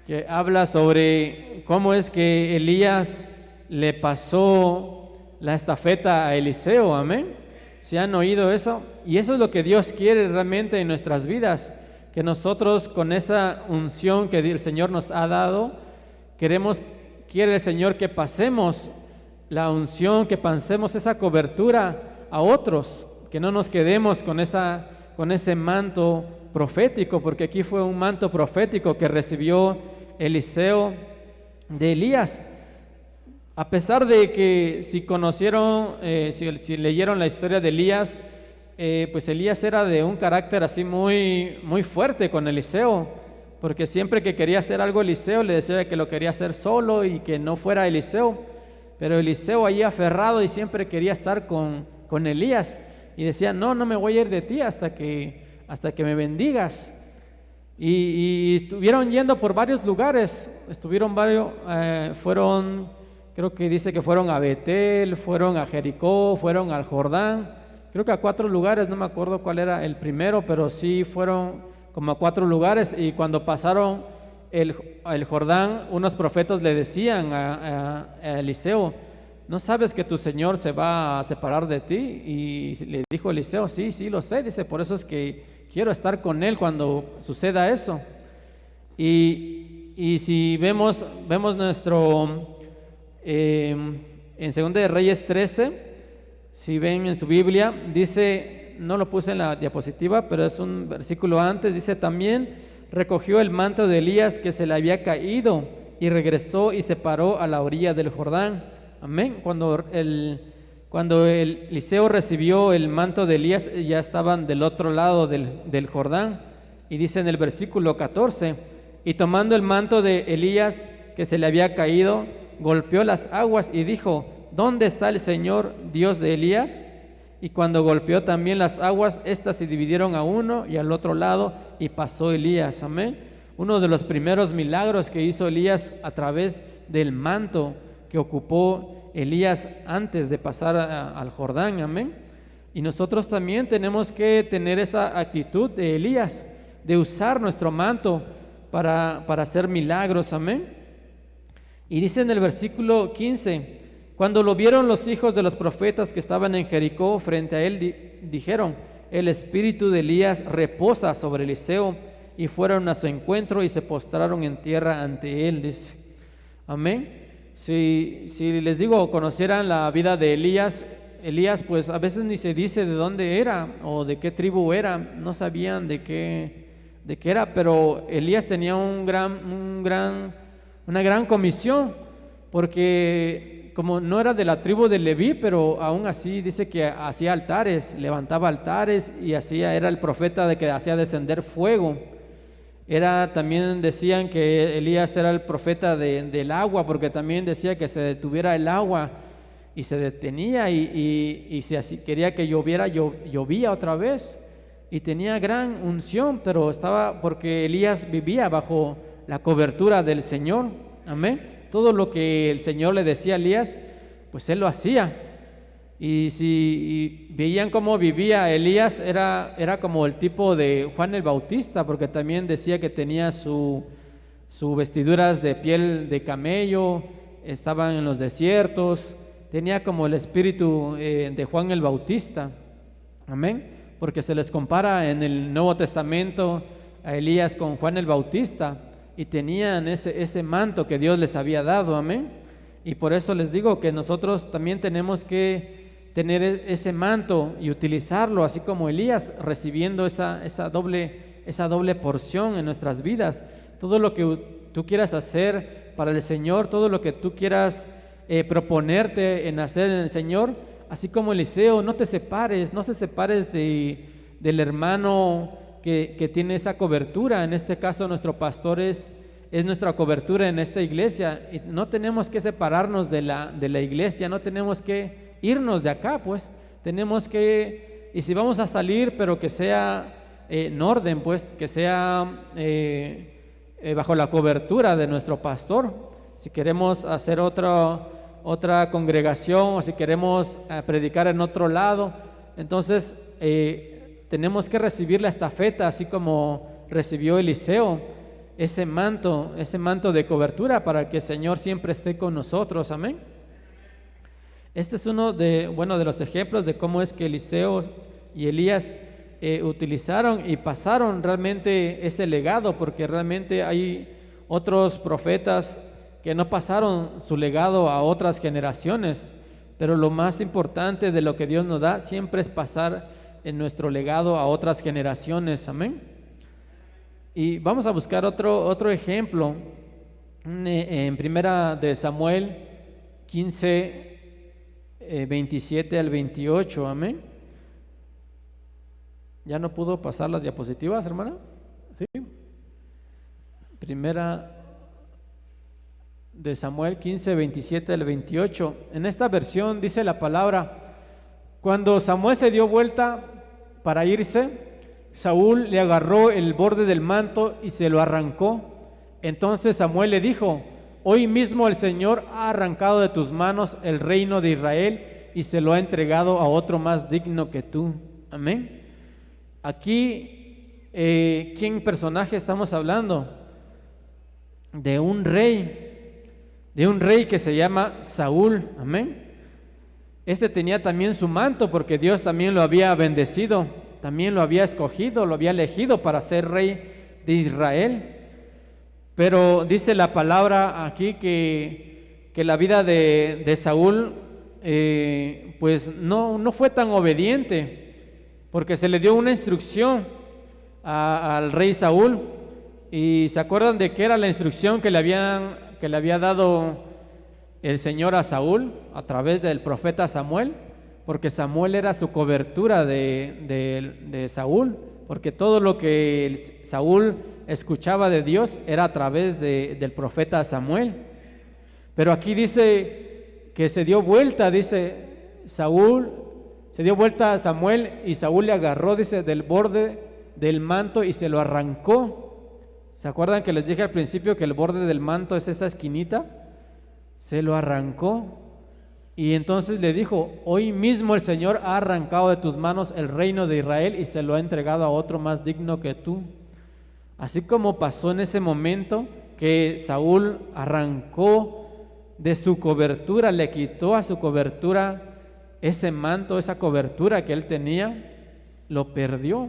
que habla sobre cómo es que Elías le pasó la estafeta a Eliseo, amén. ¿Se han oído eso? Y eso es lo que Dios quiere realmente en nuestras vidas, que nosotros con esa unción que el Señor nos ha dado, quiere el Señor que pasemos la unción, que pasemos esa cobertura a otros, que no nos quedemos con ese manto profético, porque aquí fue un manto profético que recibió Eliseo de Elías. A pesar de que si conocieron, si leyeron la historia de Elías, pues Elías era de un carácter así muy, muy fuerte con Eliseo, porque siempre que quería hacer algo Eliseo le decía que lo quería hacer solo y que no fuera Eliseo, pero Eliseo ahí aferrado y siempre quería estar con Elías y decía, no me voy a ir de ti hasta que me bendigas. Y estuvieron yendo por varios lugares, creo que dice que fueron a Betel, fueron a Jericó, fueron al Jordán, creo que a 4 lugares, no me acuerdo cuál era el primero, pero sí fueron como a 4 lugares. Y cuando pasaron el Jordán, unos profetas le decían a Eliseo, ¿no sabes que tu Señor se va a separar de ti? Y le dijo Eliseo, sí lo sé, dice, por eso es que quiero estar con él cuando suceda eso. Y si vemos en 2 de Reyes 13, si ven en su Biblia, dice, no lo puse en la diapositiva, pero es un versículo antes, dice, también recogió el manto de Elías que se le había caído y regresó y se paró a la orilla del Jordán. Amén. Cuando Eliseo recibió el manto de Elías, ya estaban del otro lado del Jordán. Y dice en el versículo 14, y tomando el manto de Elías que se le había caído, golpeó las aguas y dijo, ¿dónde está el Señor, Dios de Elías? Y cuando golpeó también las aguas, éstas se dividieron a uno y al otro lado, y pasó Elías. Amén. Uno de los primeros milagros que hizo Elías a través del manto que ocupó Elías antes de pasar al Jordán. Amén. Y nosotros también tenemos que tener esa actitud de Elías, de usar nuestro manto para hacer milagros. Amén. Y dice en el versículo 15, cuando lo vieron los hijos de los profetas que estaban en Jericó frente a él, dijeron, el espíritu de Elías reposa sobre Eliseo, y fueron a su encuentro y se postraron en tierra ante él, dice. Amén. Si les digo, conocieran la vida de Elías, pues a veces ni se dice de dónde era o de qué tribu era, no sabían de qué era, pero Elías tenía una gran comisión, porque como no era de la tribu de Leví, pero aún así dice que hacía altares, levantaba altares y era el profeta de que hacía descender fuego. También decían que Elías era el profeta del agua, porque también decía que se detuviera el agua y se detenía, y si así quería que lloviera, llovía otra vez, y tenía gran unción, pero porque Elías vivía bajo la cobertura del Señor. Amén. Todo lo que el Señor le decía a Elías, pues él lo hacía. Y si veían cómo vivía Elías, era como el tipo de Juan el Bautista, porque también decía que tenía sus vestiduras de piel de camello, estaban en los desiertos, tenía como el espíritu de Juan el Bautista. Amén. Porque se les compara en el Nuevo Testamento a Elías con Juan el Bautista, y tenían ese manto que Dios les había dado. Amén. Y por eso les digo que nosotros también tenemos que tener ese manto y utilizarlo, así como Elías, recibiendo esa doble porción en nuestras vidas. Todo lo que tú quieras hacer para el Señor, todo lo que tú quieras proponerte en hacer en el Señor, así como Eliseo, no te separes del hermano que tiene esa cobertura. En este caso nuestro pastor es nuestra cobertura en esta iglesia, y no tenemos que separarnos de la iglesia, no tenemos que irnos de acá, pues tenemos que, y si vamos a salir, pero que sea en orden, pues que sea bajo la cobertura de nuestro pastor. Si queremos hacer otra congregación, o si queremos predicar en otro lado, entonces tenemos que recibir la estafeta, así como recibió Eliseo. ese manto de cobertura para que el Señor siempre esté con nosotros. Amén. Este es uno de los ejemplos de cómo es que Eliseo y Elías utilizaron y pasaron realmente ese legado, porque realmente hay otros profetas que no pasaron su legado a otras generaciones, pero lo más importante de lo que Dios nos da siempre es pasar en nuestro legado a otras generaciones. Amén. Y vamos a buscar otro ejemplo en Primera de Samuel 15, 27 al 28. Amén. ¿Ya no pudo pasar las diapositivas, hermana? Sí. Primera de Samuel 15, 27 al 28. En esta versión dice la palabra: cuando Samuel se dio vuelta para irse, Saúl le agarró el borde del manto y se lo arrancó. Entonces Samuel le dijo: hoy mismo el Señor ha arrancado de tus manos el reino de Israel y se lo ha entregado a otro más digno que tú. Amén. Aquí, ¿quién personaje estamos hablando? De un rey que se llama Saúl. Amén. Este tenía también su manto porque Dios también lo había bendecido, también lo había escogido, lo había elegido para ser rey de Israel. Pero dice la palabra aquí que la vida de Saúl pues no fue tan obediente, porque se le dio una instrucción al rey Saúl. ¿Y se acuerdan de qué era la instrucción que le había dado el Señor a Saúl a través del profeta Samuel? Porque Samuel era su cobertura de Saúl, porque todo lo que Saúl escuchaba de Dios era a través del profeta Samuel. Pero aquí dice que se dio vuelta, dice Saúl, se dio vuelta a Samuel y Saúl le agarró, dice, del borde del manto y se lo arrancó. ¿Se acuerdan que les dije al principio que el borde del manto es esa esquinita? Se lo arrancó. Y entonces le dijo: hoy mismo el Señor ha arrancado de tus manos el reino de Israel y se lo ha entregado a otro más digno que tú. Así como pasó en ese momento que Saúl arrancó de su cobertura, le quitó a su cobertura ese manto, esa cobertura que él tenía, lo perdió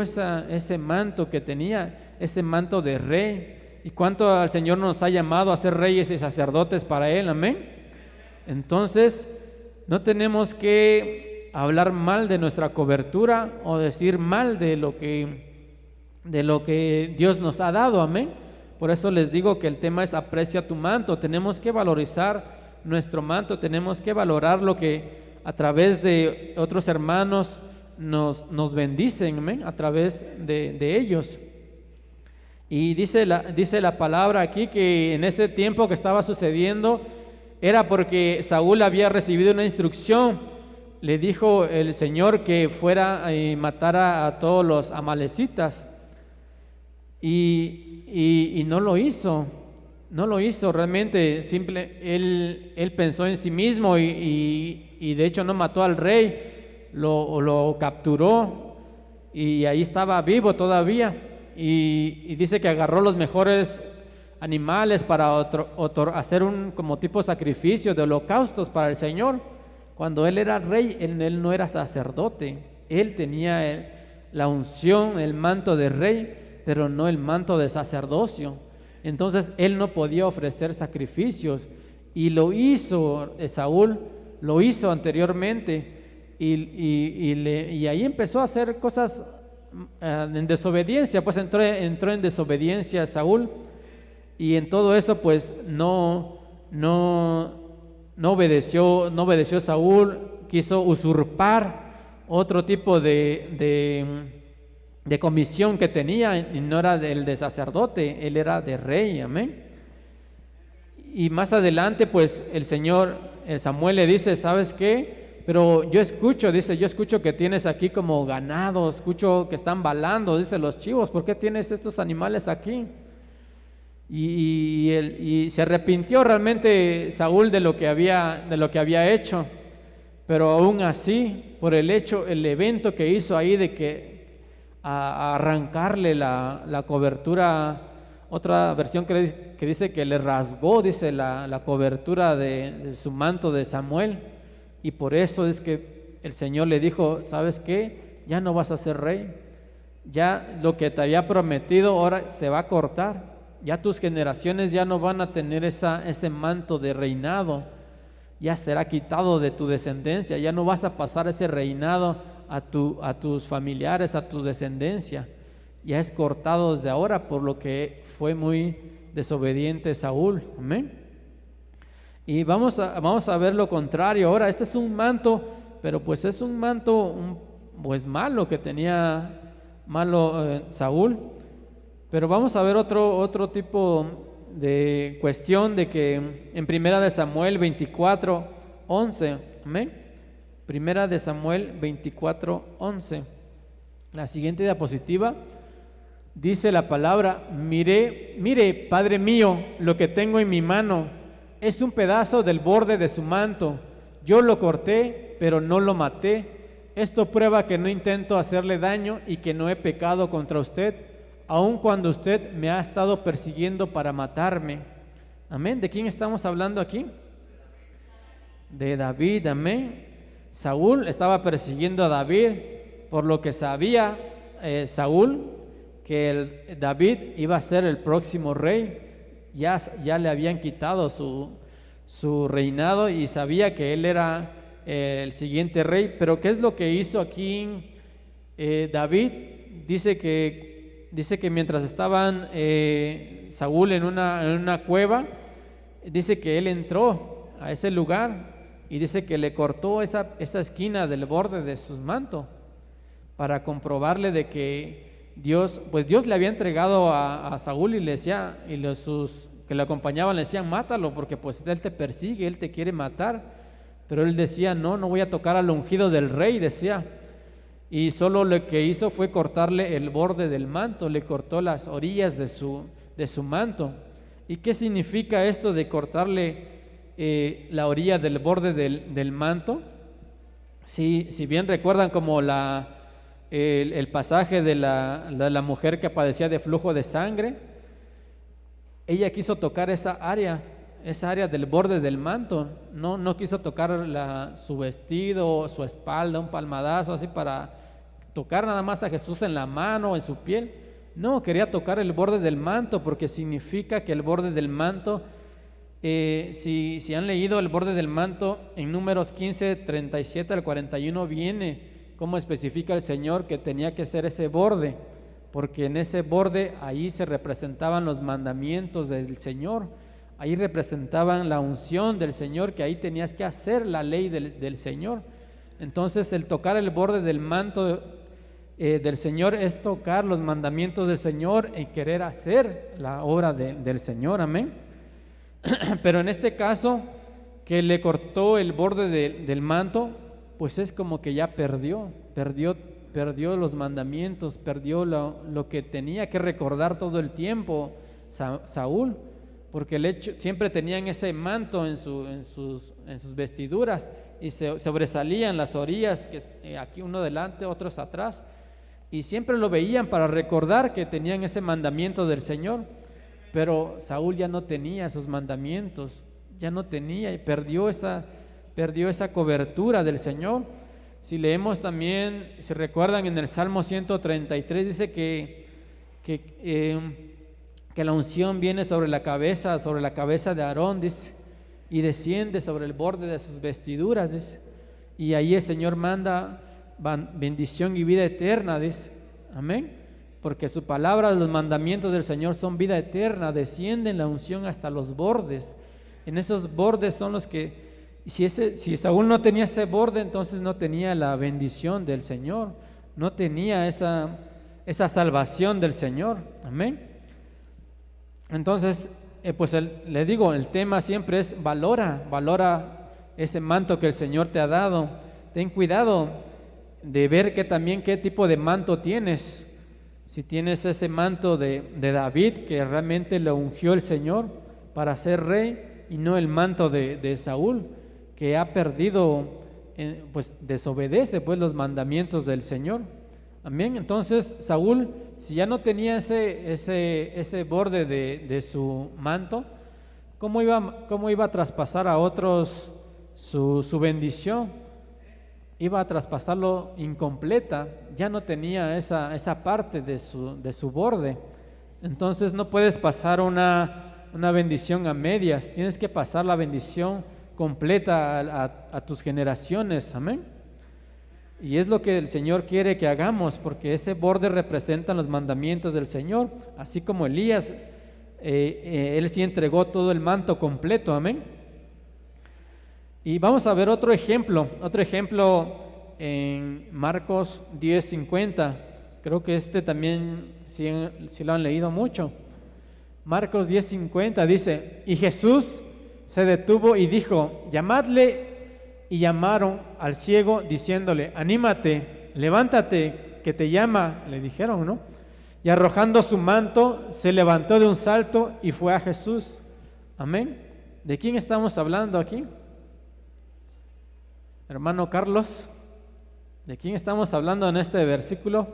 ese manto que tenía, ese manto de rey. ¿Y cuánto al Señor nos ha llamado a ser reyes y sacerdotes para Él? Amén. Entonces, no tenemos que hablar mal de nuestra cobertura o decir mal de lo que Dios nos ha dado. Amén. Por eso les digo que el tema es aprecia tu manto. Tenemos que valorizar nuestro manto, tenemos que valorar lo que a través de otros hermanos nos bendicen, amén, a través de ellos. Y dice la palabra aquí que en ese tiempo que estaba sucediendo era porque Saúl había recibido una instrucción. Le dijo el Señor que fuera y matara a todos los amalecitas, y no lo hizo realmente. Él pensó en sí mismo y de hecho no mató al rey, lo capturó y ahí estaba vivo todavía. Y dice que agarró los mejores animales para hacer un como tipo sacrificio de holocaustos para el Señor. Cuando él era rey, él no era sacerdote, él tenía la unción, el manto de rey, pero no el manto de sacerdocio. Entonces él no podía ofrecer sacrificios, y lo hizo Saúl, lo hizo anteriormente, y ahí empezó a hacer cosas en desobediencia. Pues entró en desobediencia Saúl, y en todo eso pues no obedeció Saúl. Quiso usurpar otro tipo de comisión que tenía, y no era el de sacerdote, él era de rey. Amén. Y más adelante pues el Samuel le dice: ¿sabes qué? Pero yo escucho que tienes aquí como ganado, escucho que están balando, dice, los chivos. ¿Por qué tienes estos animales aquí? Y se arrepintió realmente Saúl de lo que había hecho, pero aún así, por el evento que hizo ahí de que a arrancarle la cobertura otra versión que dice que le rasgó, dice, la cobertura de su manto de Samuel, y por eso es que el Señor le dijo, ¿sabes qué? Ya no vas a ser rey, ya lo que te había prometido ahora se va a cortar, ya tus generaciones ya no van a tener ese manto de reinado, ya será quitado de tu descendencia, ya no vas a pasar ese reinado a tus familiares, a tu descendencia, ya es cortado desde ahora, por lo que fue muy desobediente Saúl. Amén. Y vamos a ver lo contrario ahora. Este es un manto, pero pues es un manto pues malo que tenía Saúl. Pero vamos a ver otro tipo de cuestión, de que en Primera de Samuel 24:11, amén. Primera de Samuel 24:11, la siguiente diapositiva, dice la palabra: mire, Padre mío, lo que tengo en mi mano es un pedazo del borde de su manto. Yo lo corté, pero no lo maté. Esto prueba que no intento hacerle daño y que no he pecado contra usted, aun cuando usted me ha estado persiguiendo para matarme. Amén. ¿De quién estamos hablando aquí? De David. Amén. Saúl estaba persiguiendo a David, por lo que sabía Saúl que David iba a ser el próximo rey. Ya le habían quitado su reinado y sabía que él era el siguiente rey. Pero ¿qué es lo que hizo aquí David? Dice que mientras estaban Saúl en una cueva, dice que él entró a ese lugar y dice que le cortó esa esquina del borde de su manto para comprobarle de que Dios le había entregado a Saúl, y le decía, y sus que le acompañaban le decían, mátalo, porque pues él te persigue, él te quiere matar. Pero él decía, no voy a tocar al ungido del rey, decía. Y solo lo que hizo fue cortarle el borde del manto, le cortó las orillas de su manto. ¿Y qué significa esto de cortarle la orilla del borde del manto? Si bien recuerdan como el pasaje de la mujer que padecía de flujo de sangre, ella quiso tocar esa área del borde del manto, no quiso tocar su vestido, su espalda, un palmadazo así para tocar nada más a Jesús en la mano o en su piel. No, quería tocar el borde del manto, porque significa que el borde del manto, si han leído el borde del manto en Números 15, 37 al 41, viene cómo especifica el Señor que tenía que ser ese borde, porque en ese borde ahí se representaban los mandamientos del Señor, ahí representaban la unción del Señor, que ahí tenías que hacer la ley del Señor. Entonces el tocar el borde del manto del Señor es tocar los mandamientos del Señor y querer hacer la obra del Señor, amén. Pero en este caso, que le cortó el borde del manto, pues es como que ya perdió los mandamientos, perdió lo que tenía que recordar todo el tiempo Saúl, porque siempre tenían ese manto en sus vestiduras, y se sobresalían las orillas, que aquí uno delante, otros atrás, y siempre lo veían para recordar que tenían ese mandamiento del Señor. Pero Saúl ya no tenía esos mandamientos, ya no tenía, y perdió esa cobertura del Señor. Si leemos también, si recuerdan, en el Salmo 133 dice que la unción viene sobre la cabeza de Aarón, dice, y desciende sobre el borde de sus vestiduras, dice, y ahí el Señor manda bendición y vida eterna, dice, amén, porque su palabra, los mandamientos del Señor son vida eterna, descienden la unción hasta los bordes. En esos bordes son los que, si Saúl no tenía ese borde, entonces no tenía la bendición del Señor, no tenía esa salvación del Señor, amén. Entonces, pues le digo, el tema siempre es valora ese manto que el Señor te ha dado. Ten cuidado de ver qué tipo de manto tienes. Si tienes ese manto de David, que realmente lo ungió el Señor para ser rey, y no el manto de Saúl, que ha perdido, pues desobedece pues los mandamientos del Señor. Amén. Entonces Saúl si ya no tenía ese borde de su manto, ¿cómo iba a traspasar a otros su bendición? Iba a traspasarlo incompleta, ya no tenía esa parte de su borde. Entonces no puedes pasar una bendición a medias, tienes que pasar la bendición completa a tus generaciones, amén. Y es lo que el Señor quiere que hagamos, porque ese borde representa los mandamientos del Señor, así como Elías, él sí entregó todo el manto completo, amén. Y vamos a ver otro ejemplo en Marcos 10:50. Creo que también si lo han leído mucho. Marcos 10:50 dice: y Jesús se detuvo y dijo: llamadle. Y llamaron al ciego diciéndole: anímate, levántate, que te llama, le dijeron, ¿no? Y arrojando su manto, se levantó de un salto y fue a Jesús. Amén. ¿De quién estamos hablando aquí? Hermano Carlos, ¿de quién estamos hablando en este versículo?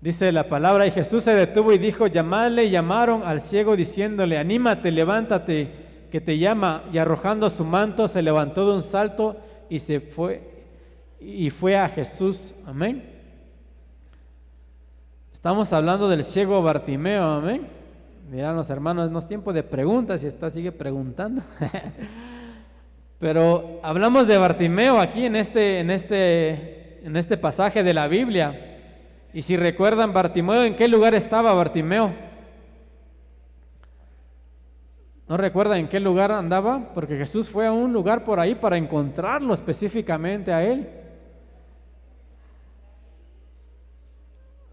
Dice la palabra: y Jesús se detuvo y dijo: llamadle. Y llamaron al ciego diciéndole: anímate, levántate, que te llama. Y arrojando su manto, se levantó de un salto y fue a Jesús. Amén. Estamos hablando del ciego Bartimeo. Amén. Dirán los hermanos: no es tiempo de preguntas, y sigue preguntando. Pero hablamos de Bartimeo aquí en este pasaje de la Biblia. Y si recuerdan, Bartimeo, ¿en qué lugar estaba Bartimeo? ¿No recuerdan en qué lugar andaba? Porque Jesús fue a un lugar por ahí para encontrarlo específicamente a él.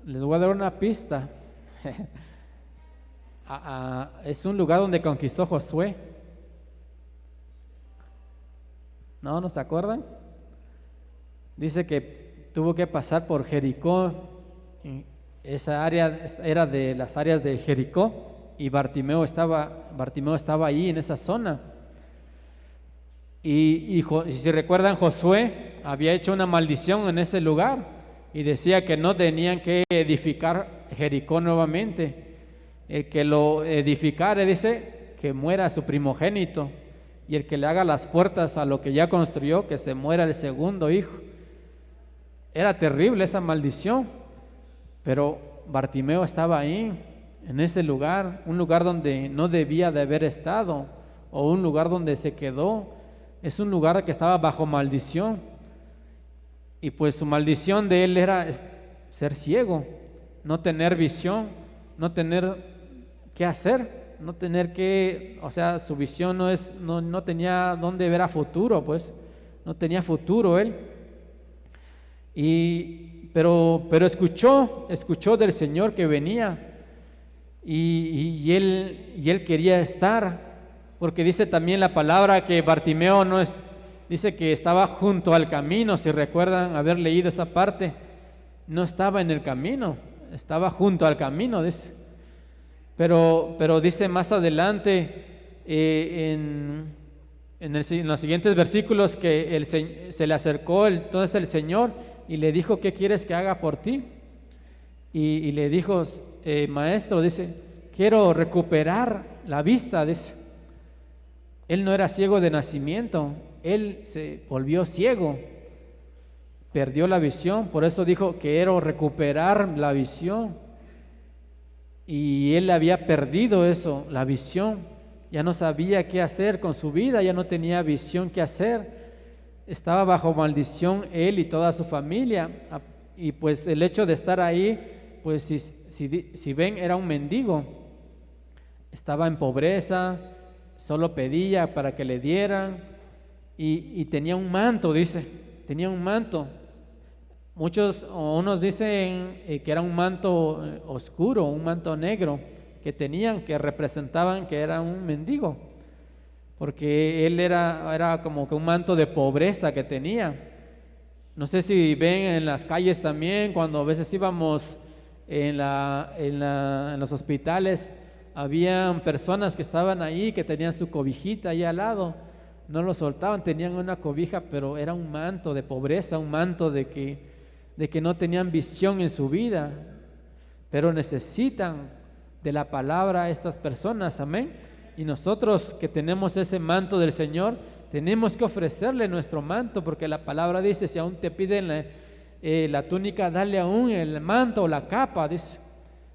Les voy a dar una pista. Es un lugar donde conquistó Josué. ¿No se acuerdan? Dice que tuvo que pasar por Jericó. Esa área era de las áreas de Jericó. Y Bartimeo estaba ahí en esa zona. Y si recuerdan, Josué había hecho una maldición en ese lugar y decía que no tenían que edificar Jericó nuevamente. El que lo edificare, dice, que muera su primogénito, y el que le haga las puertas a lo que ya construyó, que se muera el segundo hijo. Era terrible esa maldición, pero Bartimeo estaba ahí, en ese lugar, un lugar donde no debía de haber estado, o un lugar donde se quedó. Es un lugar que estaba bajo maldición, y pues su maldición de él era ser ciego, no tener visión, no tener qué hacer, no tener que, o sea, su visión no tenía dónde ver a futuro, pues, no tenía futuro él. Pero escuchó del Señor que venía. Y él quería estar, porque dice también la palabra que Bartimeo dice que estaba junto al camino. Si recuerdan haber leído esa parte, no estaba en el camino, estaba junto al camino, dice. Pero dice más adelante en los siguientes versículos que se le acercó entonces el Señor y le dijo: ¿qué quieres que haga por ti? Y le dijo: maestro, dice, quiero recuperar la vista, dice. Él no era ciego de nacimiento, él se volvió ciego, perdió la visión, por eso dijo: quiero recuperar la visión. Y él había perdido eso, la visión, ya no sabía qué hacer con su vida, ya no tenía visión qué hacer, estaba bajo maldición él y toda su familia. Y pues el hecho de estar ahí, pues si ven, era un mendigo, estaba en pobreza, solo pedía para que le dieran, y tenía un manto, dice, tenía un manto. Unos dicen que era un manto oscuro, un manto negro que tenían, que representaban que era un mendigo, porque él era como que un manto de pobreza que tenía. No sé si ven en las calles también, cuando a veces íbamos en los hospitales, habían personas que estaban ahí, que tenían su cobijita ahí al lado, no lo soltaban, tenían una cobija, pero era un manto de pobreza, un manto de de que no tenían visión en su vida, pero necesitan de la palabra estas personas, amén. Y nosotros que tenemos ese manto del Señor, tenemos que ofrecerle nuestro manto, porque la palabra dice, si aún te piden la túnica, dale aún el manto o la capa, dice.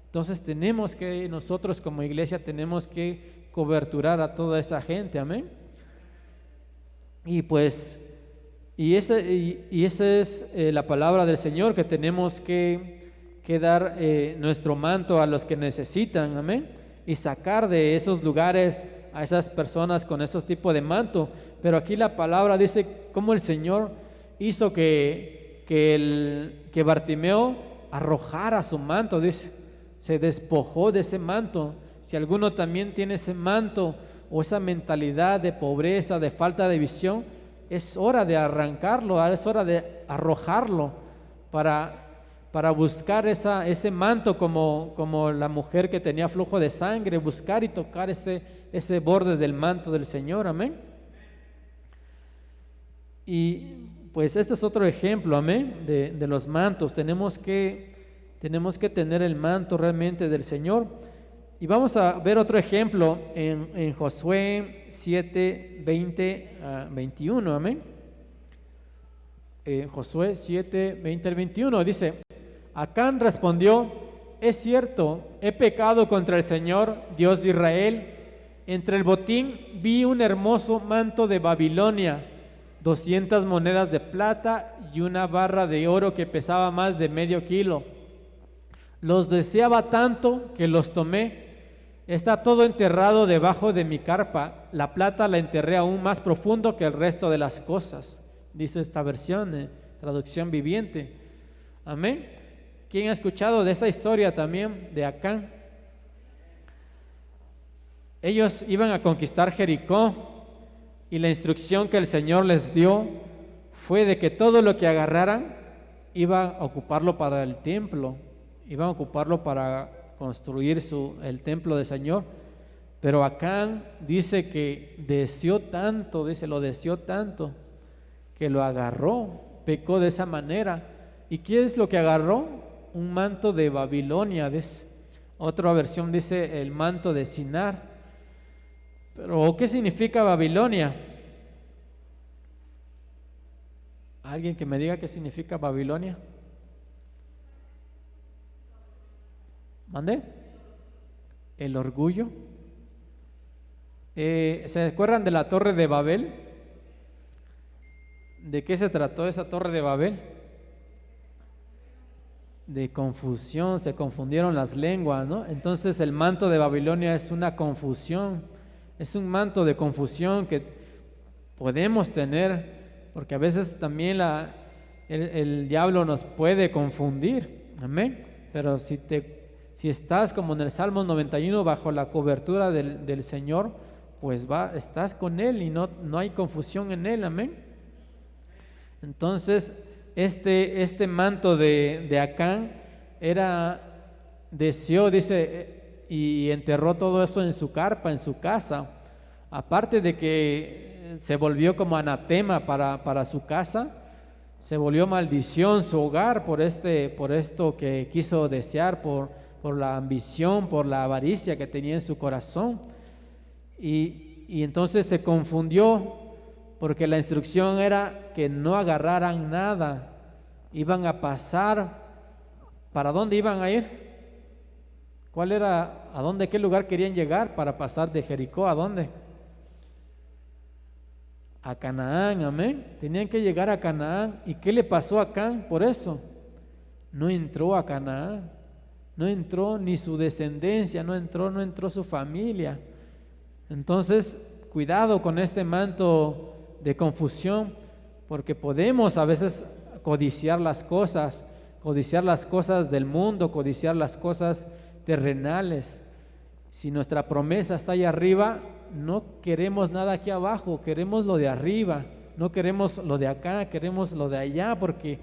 Entonces tenemos que, nosotros como iglesia tenemos que coberturar a toda esa gente, amén. Y pues, esa es la palabra del Señor, que tenemos que dar nuestro manto a los que necesitan, amén, y sacar de esos lugares a esas personas con esos tipos de manto. Pero aquí la palabra dice cómo el Señor hizo que Bartimeo arrojara su manto, dice, se despojó de ese manto. Si alguno también tiene ese manto o esa mentalidad de pobreza, de falta de visión, es hora de arrancarlo, es hora de arrojarlo para buscar ese manto, como la mujer que tenía flujo de sangre, buscar y tocar ese borde del manto del Señor, amén. Y pues este es otro ejemplo, amén, de los mantos. Tenemos que tener el manto realmente del Señor. Y vamos a ver otro ejemplo en Josué 7, 20 a 21, amén. Josué 7, 20 al 21 dice: Acán respondió: es cierto, he pecado contra el Señor, Dios de Israel. Entre el botín vi un hermoso manto de Babilonia, 200 monedas de plata y una barra de oro que pesaba más de medio kilo. Los deseaba tanto que los tomé. Está todo enterrado debajo de mi carpa. La plata la enterré aún más profundo que el resto de las cosas. Dice esta versión, traducción viviente. Amén. ¿Quién ha escuchado de esta historia también de Acán? Ellos iban a conquistar Jericó y la instrucción que el Señor les dio fue de que todo lo que agarraran iban a ocuparlo para el templo, iban a ocuparlo para construir el templo del Señor. Pero Acán dice que deseó tanto, lo deseó tanto que lo agarró, pecó de esa manera. ¿Y qué es lo que agarró? Un manto de Babilonia, dice. Otra versión dice el manto de Sinar. Pero ¿qué significa Babilonia? ¿Alguien que me diga qué significa Babilonia? ¿Mande? El orgullo. ¿Se acuerdan de la Torre de Babel? ¿De qué se trató esa Torre de Babel? De confusión, se confundieron las lenguas, ¿no? Entonces el manto de Babilonia es una confusión, es un manto de confusión que podemos tener, porque a veces también el diablo nos puede confundir, amén. Pero si estás como en el Salmo 91 bajo la cobertura del Señor, pues estás con Él y no hay confusión en Él, amén. Entonces este manto de Acán deseó, dice, y enterró todo eso en su carpa, en su casa. Aparte de que se volvió como anatema para su casa, se volvió maldición su hogar por esto que quiso desear, por la ambición, por la avaricia que tenía en su corazón. Y entonces se confundió, porque la instrucción era que no agarraran nada. Iban a pasar. ¿Para dónde iban a ir? ¿Cuál era? ¿A dónde? ¿Qué lugar querían llegar para pasar de Jericó? ¿A dónde? A Canaán, amén. Tenían que llegar a Canaán. ¿Y qué le pasó a Acán por eso? No entró a Canaán. No entró ni su descendencia, no entró su familia. Entonces, cuidado con este manto de confusión, porque podemos a veces codiciar las cosas del mundo, codiciar las cosas terrenales. Si nuestra promesa está allá arriba, no queremos nada aquí abajo, queremos lo de arriba, no queremos lo de acá, queremos lo de allá, porque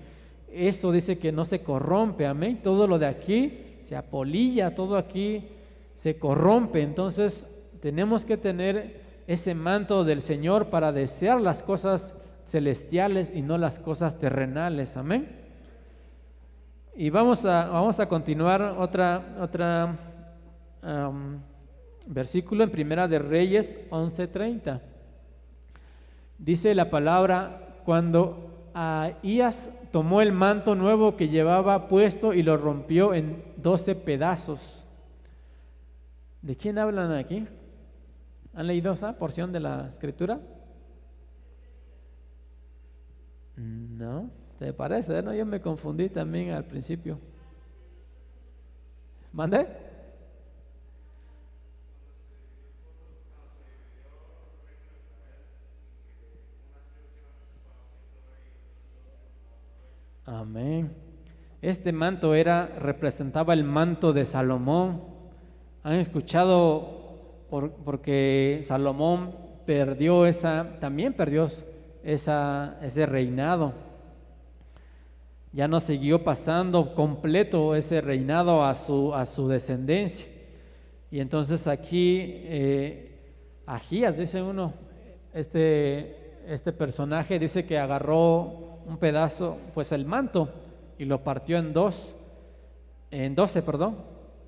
eso dice que no se corrompe, amén. Todo lo de aquí se apolilla, todo aquí se corrompe. Entonces tenemos que tener ese manto del Señor para desear las cosas celestiales y no las cosas terrenales, amén. Y vamos a continuar otra versículo en Primera de Reyes 11:30. Dice la palabra: cuando Ahías tomó el manto nuevo que llevaba puesto y lo rompió en 12 pedazos. ¿De quién hablan aquí? ¿Han leído esa porción de la escritura? No, ¿te parece? ¿No? Yo me confundí también al principio. ¿Mandé? Amén. Este manto representaba el manto de Salomón. ¿Han escuchado? Porque Salomón también perdió ese reinado. Ya no siguió pasando completo ese reinado a su descendencia. Y entonces aquí Ahías, dice uno, este personaje dice que agarró un pedazo, pues el manto, y lo partió en 12, perdón,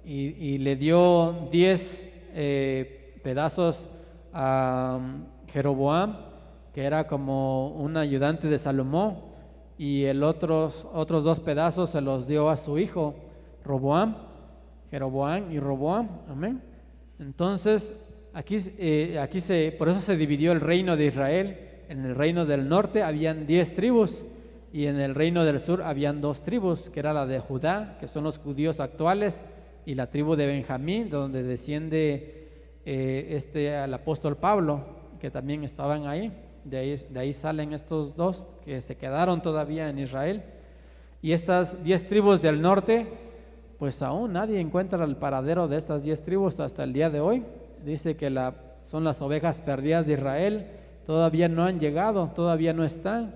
y le dio 10 pedazos a Jeroboam, que era como un ayudante de Salomón, y otros 2 pedazos se los dio a su hijo Roboam, Jeroboam y Roboam. Amén. Entonces por eso se dividió el reino de Israel. En el reino del norte habían 10 tribus y en el reino del sur habían 2 tribus, que era la de Judá, que son los judíos actuales, y la tribu de Benjamín, donde desciende el apóstol Pablo, que también estaban ahí. De ahí salen estos 2 que se quedaron todavía en Israel. Y estas 10 tribus del norte, pues aún nadie encuentra el paradero de estas 10 tribus hasta el día de hoy. Dice que son las ovejas perdidas de Israel. Todavía no han llegado, todavía no están.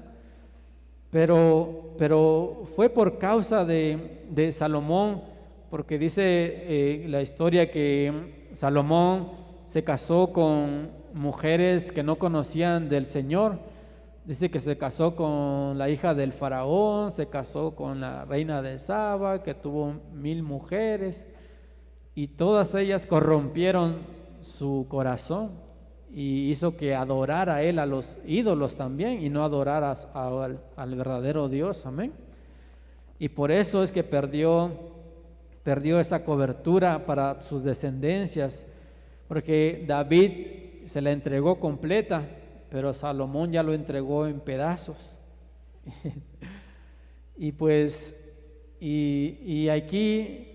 Pero fue por causa de Salomón, porque dice la historia que Salomón se casó con mujeres que no conocían del Señor. Dice que se casó con la hija del faraón, se casó con la reina de Saba, que tuvo 1000 mujeres, y todas ellas corrompieron su corazón y hizo que adorara a él a los ídolos también y no adorara al verdadero Dios. Amén. Y por eso es que perdió esa cobertura para sus descendencias, porque David se la entregó completa, pero Salomón ya lo entregó en pedazos. Y pues aquí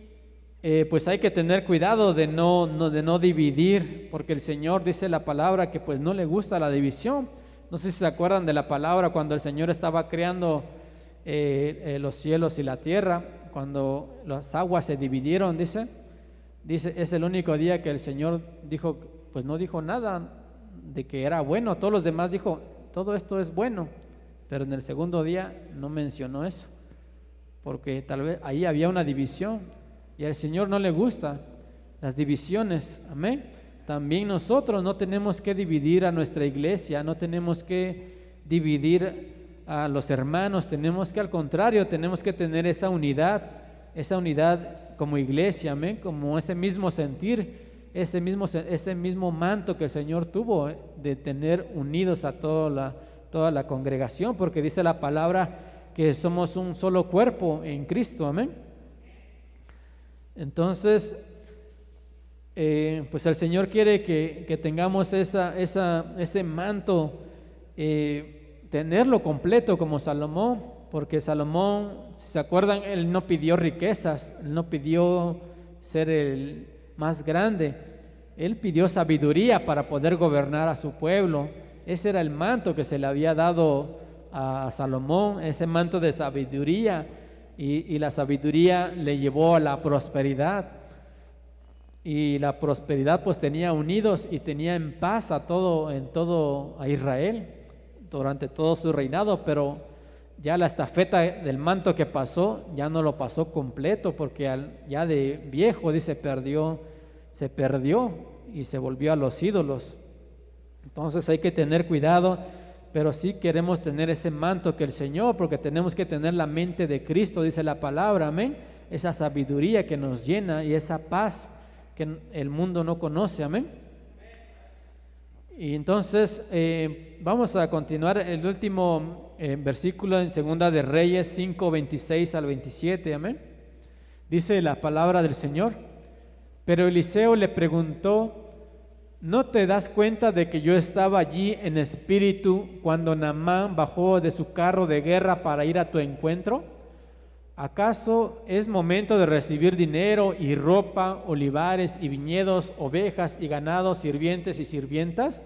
pues hay que tener cuidado de no dividir, porque el Señor dice la palabra que pues no le gusta la división. No sé si se acuerdan de la palabra cuando el Señor estaba creando los cielos y la tierra, cuando las aguas se dividieron. Dice es el único día que el Señor dijo, pues no dijo nada de que era bueno. Todos los demás dijo, todo esto es bueno, pero en el segundo día no mencionó eso, porque tal vez ahí había una división. Y al Señor no le gusta las divisiones. Amén. También nosotros no tenemos que dividir a nuestra iglesia, no tenemos que dividir a los hermanos, tenemos que, al contrario, tenemos que tener esa unidad como iglesia. Amén. Como ese mismo sentir, ese mismo manto que el Señor tuvo de tener unidos a toda la congregación, porque dice la palabra que somos un solo cuerpo en Cristo. Amén. Entonces, pues el Señor quiere que tengamos ese manto, tenerlo completo como Salomón, porque Salomón, si se acuerdan, él no pidió riquezas, él no pidió ser el más grande, él pidió sabiduría para poder gobernar a su pueblo. Ese era el manto que se le había dado a Salomón, ese manto de sabiduría. Y la sabiduría le llevó a la prosperidad, y la prosperidad pues tenía unidos y tenía en paz a Israel durante todo su reinado. Pero ya la estafeta del manto que pasó ya no lo pasó completo, porque ya de viejo se perdió y se volvió a los ídolos. Entonces hay que tener cuidado pero sí queremos tener ese manto que el Señor, porque tenemos que tener la mente de Cristo, dice la palabra, amén. Esa sabiduría que nos llena y esa paz que el mundo no conoce, amén. Y entonces vamos a continuar el último versículo en Segunda de Reyes 5, 26 al 27, amén. Dice la palabra del Señor: pero Eliseo le preguntó: ¿no te das cuenta de que yo estaba allí en espíritu cuando Naamán bajó de su carro de guerra para ir a tu encuentro? ¿Acaso es momento de recibir dinero y ropa, olivares y viñedos, ovejas y ganados, sirvientes y sirvientas?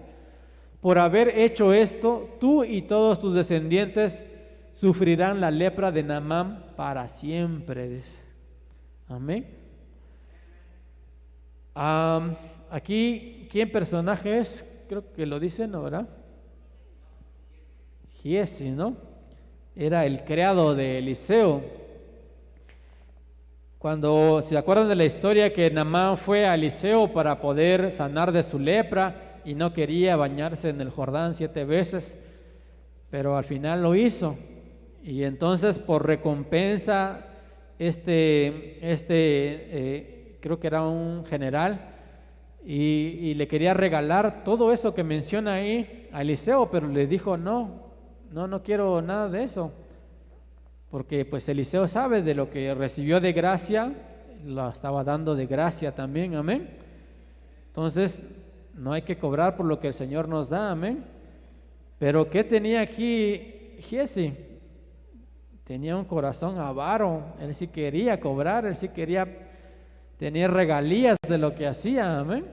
Por haber hecho esto, tú y todos tus descendientes sufrirán la lepra de Naamán para siempre. Amén. Aquí, ¿quién personaje es? Creo que lo dicen, ¿no, verdad? Giesi, ¿no? Era el criado de Eliseo. Cuando se acuerdan de la historia que Naamán fue a Eliseo para poder sanar de su lepra y no quería bañarse en el Jordán 7 veces, pero al final lo hizo. Y entonces por recompensa creo que era un general y le quería regalar todo eso que menciona ahí a Eliseo, pero le dijo no quiero nada de eso. Porque pues Eliseo sabe de lo que recibió de gracia, lo estaba dando de gracia también, amén. Entonces no hay que cobrar por lo que el Señor nos da, amén. Pero ¿qué tenía aquí Giesi? Tenía un corazón avaro, él sí quería cobrar, él sí quería tener regalías de lo que hacía, amén.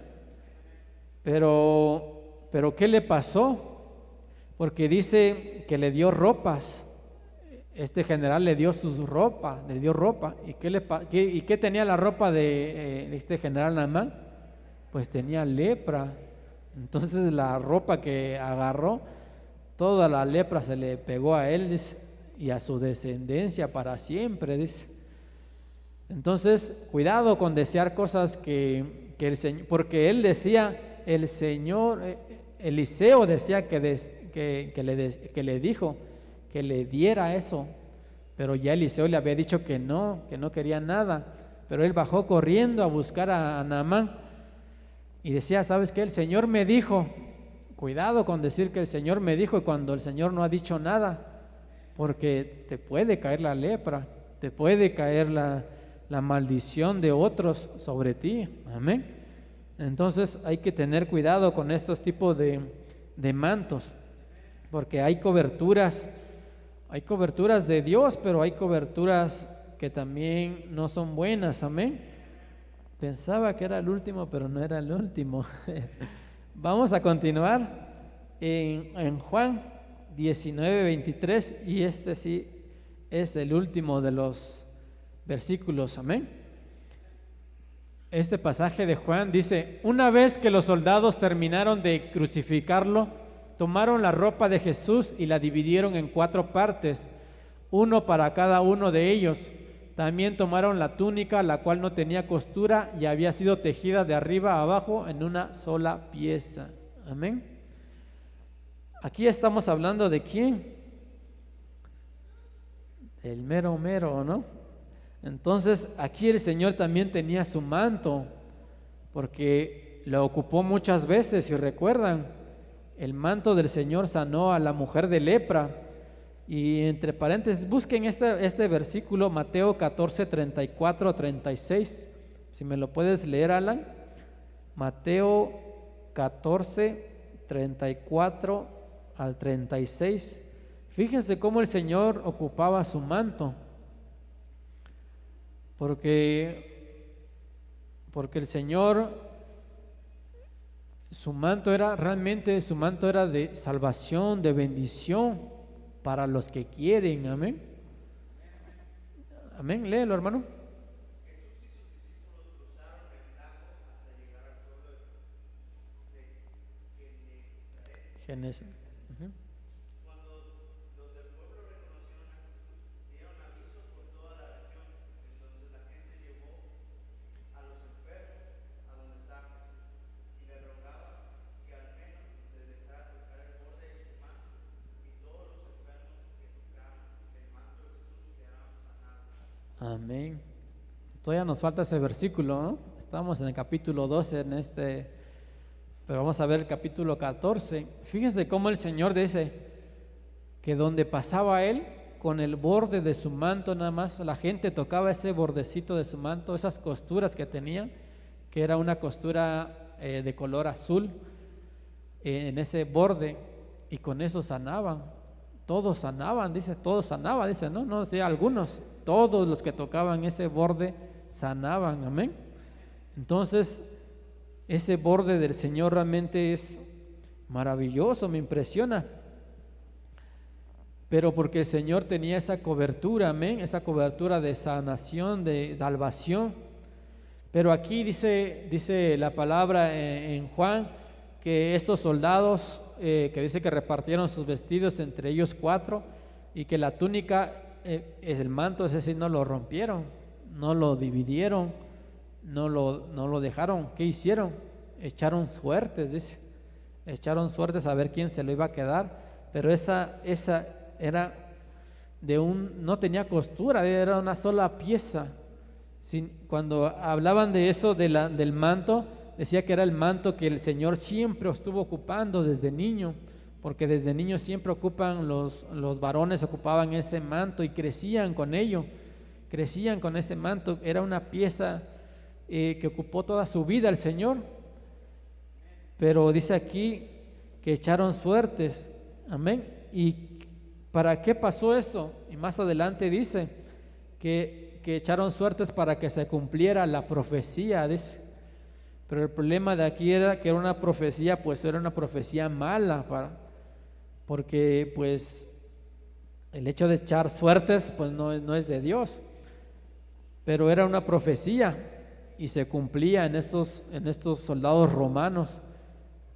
Pero ¿qué le pasó? Porque dice que le dio ropas. Este general le dio ropa. ¿Y qué tenía la ropa de este general Naamán? Pues tenía lepra. Entonces la ropa que agarró, toda la lepra se le pegó a él, dice, y a su descendencia para siempre, dice. Entonces, cuidado con desear cosas que el Señor, porque él decía, el Señor, Eliseo decía que le dijo que le diera eso, pero ya Eliseo le había dicho que no quería nada, pero él bajó corriendo a buscar a Naamán y decía, ¿sabes qué? El Señor me dijo. Cuidado con decir que el Señor me dijo cuando el Señor no ha dicho nada, porque te puede caer la lepra, te puede caer la maldición de otros sobre ti, amén. Entonces hay que tener cuidado con estos tipos de mantos, porque hay coberturas de Dios, pero hay coberturas que también no son buenas, amén. Pensaba que era el último, pero no era el último. Vamos a continuar en Juan 19, 23, y este sí es el último de los versículos, amén. Este pasaje de Juan dice: una vez que los soldados terminaron de crucificarlo, tomaron la ropa de Jesús y la dividieron en 4 partes, uno para cada uno de ellos. También tomaron la túnica, la cual no tenía costura y había sido tejida de arriba a abajo en una sola pieza. Amén. Aquí estamos hablando de ¿quién? El mero mero, ¿no? Entonces aquí el Señor también tenía su manto, porque lo ocupó muchas veces, si recuerdan. El manto del Señor sanó a la mujer de lepra. Y entre paréntesis, busquen este versículo, Mateo 14, 34, 36. Si me lo puedes leer, Alan. Mateo 14, 34 al 36. Fíjense cómo el Señor ocupaba su manto. Porque el Señor, su manto era de salvación, de bendición para los que quieren, amén. Amén, léelo, hermano. Génesis. Amén. Todavía nos falta ese versículo, ¿no? Estamos en el capítulo 12 pero vamos a ver el capítulo 14. Fíjense cómo el Señor dice que donde pasaba Él, con el borde de su manto nada más, la gente tocaba ese bordecito de su manto, esas costuras que tenía, que era una costura de color azul, en ese borde, y con eso sanaban. Todos sanaban, dice, no decía algunos, todos los que tocaban ese borde sanaban, amén. Entonces, ese borde del Señor realmente es maravilloso, me impresiona. Pero porque el Señor tenía esa cobertura, amén, esa cobertura de sanación, de salvación. Pero aquí dice la palabra en Juan que estos soldados que dice que repartieron sus vestidos entre ellos 4 y que la túnica, el manto ese sí no lo rompieron, no lo dividieron, no lo dejaron. ¿Qué hicieron? Echaron suertes, dice, echaron suertes a ver quién se lo iba a quedar, pero esa era no tenía costura, era una sola pieza. Cuando hablaban de eso, del manto, decía que era el manto que el Señor siempre estuvo ocupando desde niño, porque desde niño siempre los varones ocupaban ese manto y crecían con ello, crecían con ese manto. Era una pieza que ocupó toda su vida el Señor. Pero dice aquí que echaron suertes, amén. ¿Y para qué pasó esto? Y más adelante dice que echaron suertes para que se cumpliera la profecía, dice. Pero el problema de aquí era que era una profecía, pues era una profecía mala, porque pues el hecho de echar suertes pues no es de Dios, pero era una profecía y se cumplía en estos soldados romanos,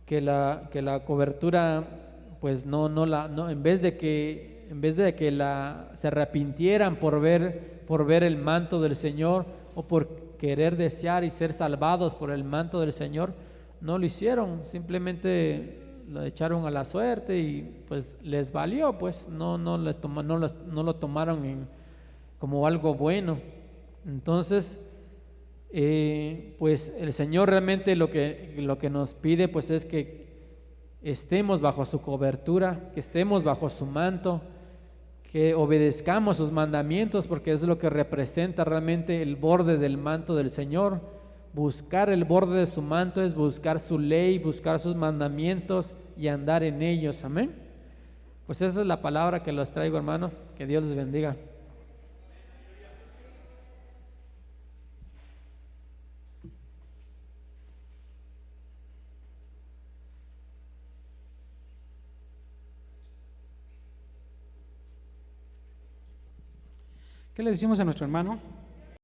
que la cobertura pues en vez de que se arrepintieran por ver el manto del Señor o por querer desear y ser salvados por el manto del Señor, no lo hicieron, simplemente lo echaron a la suerte y pues les valió, pues no lo tomaron como algo bueno. Entonces pues el Señor realmente lo que nos pide pues es que estemos bajo su cobertura, que estemos bajo su manto, que obedezcamos sus mandamientos, porque es lo que representa realmente el borde del manto del Señor. Buscar el borde de su manto es buscar su ley, buscar sus mandamientos y andar en ellos, amén. Pues esa es la palabra que les traigo, hermano. Que Dios les bendiga. ¿Qué le decimos a nuestro hermano?